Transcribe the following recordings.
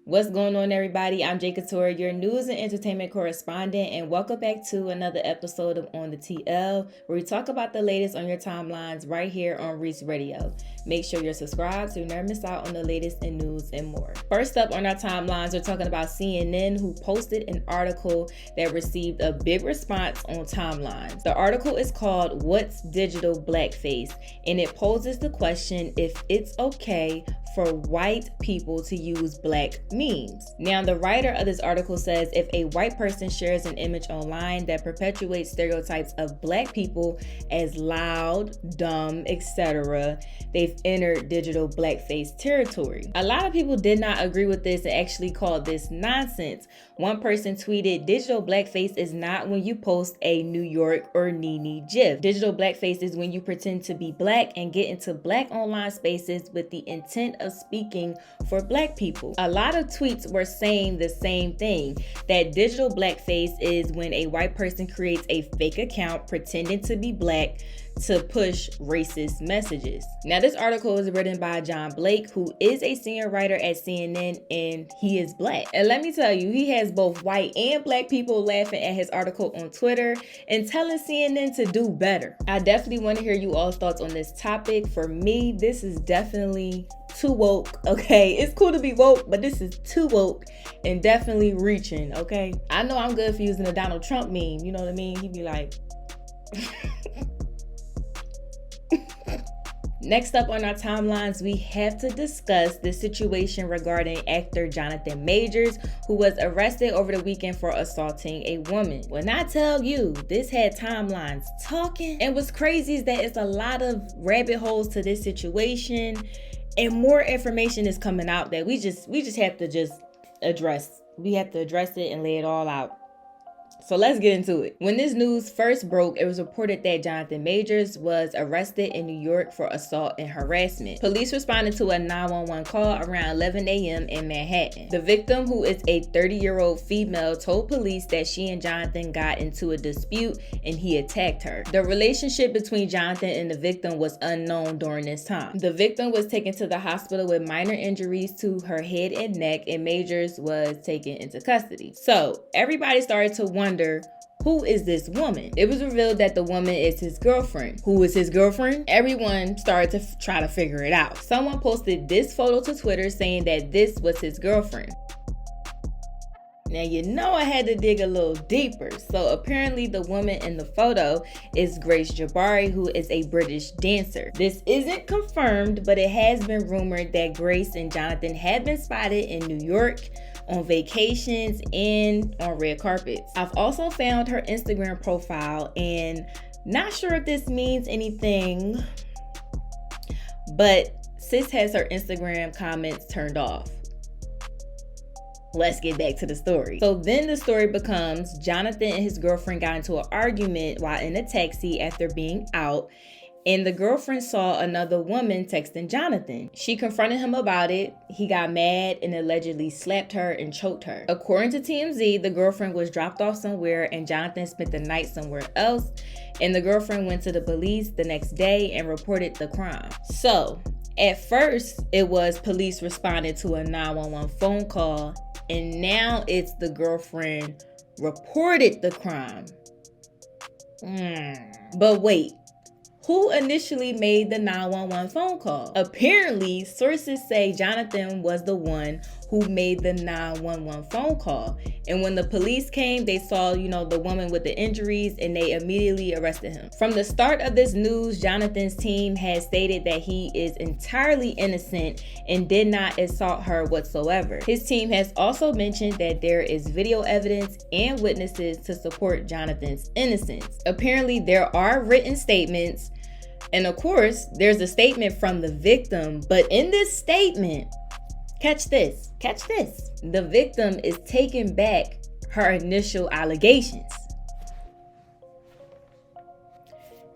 What's going on, everybody? I'm Jay Couture, your news and entertainment correspondent, and welcome back to another episode of On the TL, where we talk about the latest on your timelines right here on Reese Radio. Make sure you're subscribed so you never miss out on the latest in news and more. First up on our timelines, we're talking about CNN, who posted an article that received a big response on timelines. The article is called "What's Digital Blackface?" and it poses the question if it's okay for white people to use black memes. Now, the writer of this article says if a white person shares an image online that perpetuates stereotypes of black people as loud, dumb, etc., they've entered digital blackface territory. A lot of people did not agree with this and actually called this nonsense. One person tweeted, "Digital blackface is not when you post a New York or Nene gif. Digital blackface is when you pretend to be black and get into black online spaces with the intent of speaking for black people." A lot of tweets were saying the same thing, that digital blackface is when a white person creates a fake account pretending to be black to push racist messages. Now, this article was written by John Blake, who is a senior writer at CNN, and he is black. And let me tell you, he has both white and black people laughing at his article on Twitter and telling CNN to do better. I definitely want to hear you all's thoughts on this topic. For me, this is definitely too woke, okay? It's cool to be woke, but this is too woke and definitely reaching, okay? I know I'm good for using a Donald Trump meme, you know what I mean? He'd be like... Next up on our timelines, we have to discuss the situation regarding actor Jonathan Majors, who was arrested over the weekend for assaulting a woman. When I tell you, this had timelines talking, and what's crazy is that it's a lot of rabbit holes to this situation, and more information is coming out that we just have to address. We have to address it and lay it all out. So let's get into it. When this news first broke, it was reported that Jonathan Majors was arrested in New York for assault and harassment. Police responded to a 911 call around 11 a.m. in Manhattan. The victim, who is a 30-year-old female, told police that she and Jonathan got into a dispute and he attacked her. The relationship between Jonathan and the victim was unknown during this time. The victim was taken to the hospital with minor injuries to her head and neck, and Majors was taken into custody. So everybody started to wonder, who is this woman? It was revealed that the woman is his girlfriend. Who is his girlfriend? Everyone started to try to figure it out. Someone posted this photo to Twitter saying that this was his girlfriend. Now, you know, I had to dig a little deeper. So apparently the woman in the photo is Grace Jabari, who is a British dancer. This isn't confirmed, but it has been rumored that Grace and Jonathan have been spotted in New York on vacations and on red carpets. I've also found her Instagram profile, and not sure if this means anything, but sis has her Instagram comments turned off. Let's get back to the story. So then the story becomes Jonathan and his girlfriend got into an argument while in a taxi after being out, and the girlfriend saw another woman texting Jonathan. She confronted him about it. He got mad and allegedly slapped her and choked her. According to TMZ, the girlfriend was dropped off somewhere and Jonathan spent the night somewhere else, and the girlfriend went to the police the next day and reported the crime. So at first, it was police responding to a 911 phone call, and now it's the girlfriend reported the crime. But wait, who initially made the 911 phone call? Apparently, sources say Jonathan was the one who made the 911 phone call. And when the police came, they saw, the woman with the injuries, and they immediately arrested him. From the start of this news, Jonathan's team has stated that he is entirely innocent and did not assault her whatsoever. His team has also mentioned that there is video evidence and witnesses to support Jonathan's innocence. Apparently, there are written statements, and of course, there's a statement from the victim, but in this statement, catch this. The victim is taking back her initial allegations.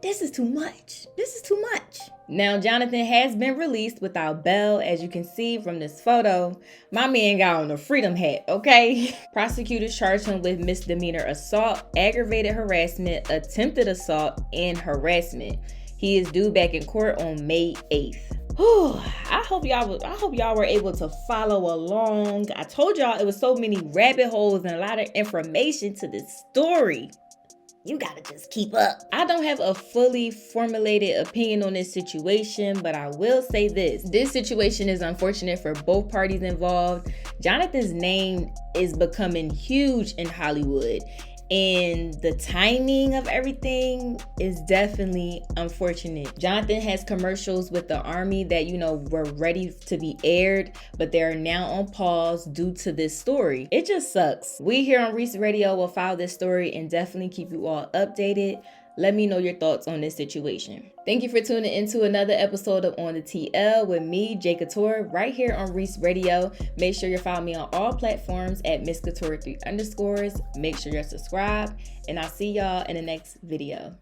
This is too much. Now, Jonathan has been released without bail, as you can see from this photo. My man got on a freedom hat, okay? Prosecutors charged him with misdemeanor assault, aggravated harassment, attempted assault, and harassment. He is due back in court on May 8th. I hope y'all were able to follow along. I told y'all it was so many rabbit holes and a lot of information to this story. You gotta just keep up. I don't have a fully formulated opinion on this situation, but I will say this. This situation is unfortunate for both parties involved. Jonathan's name is becoming huge in Hollywood, and the timing of everything is definitely unfortunate. Jonathan has commercials with the Army that, were ready to be aired, but they're now on pause due to this story. It just sucks. We here on Reese Radio will follow this story and definitely keep you all updated. Let me know your thoughts on this situation. Thank you for tuning into another episode of On the TL with me, Jay Couture, right here on Reese Radio. Make sure you follow me on all platforms at Miss Couture 3_. Make sure you're subscribed, and I'll see y'all in the next video.